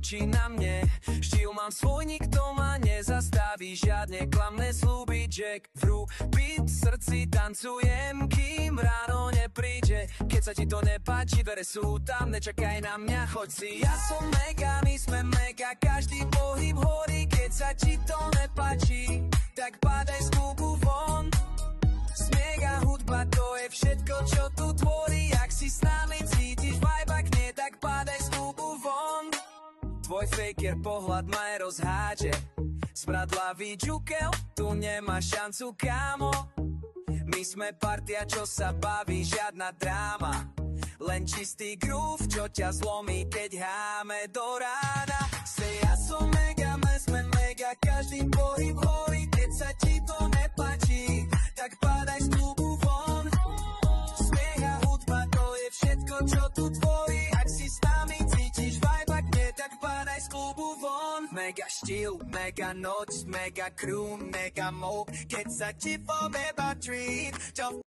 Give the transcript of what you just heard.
oči na mne. Štýl mám svoj, nikto ma nezastaví, žiadne klamné sľuby. Jack v beat, v srdci tancujem, kým ráno nepríde. Keď sa ti to nepáči, dvere sú tam, nečakaj na mňa, choď si. Ja som mega, my sme mega, každý pohyb horí. Keď sa ti to nepáči, tak padaj z klubu von. Smiech a hudba, to je všetko, čo tu tvorí. Ak si s nami cítiš vibe, ak nie, tak padaj z klubu von. Tvoj faker pohľad ma je rozháže, smradlavý džukel, tu nemá šancu, kámo. My sme partia, čo sa baví, žiadna dráma, len čistý groove, čo ťa zlomí, keď háme do rána. Say ja som mega, my sme mega, každý pohyb horí. Keď sa ti to nepáči, tak padaj z klubu von. Smiech a hudba, to je všetko, čo tu tvorí. Ak si s nami cítiš vibe, ak nie, tak padaj z klubu von. Mega štýl, mega noc, mega crew, mega mob. Keď sa ti poveba treat, čo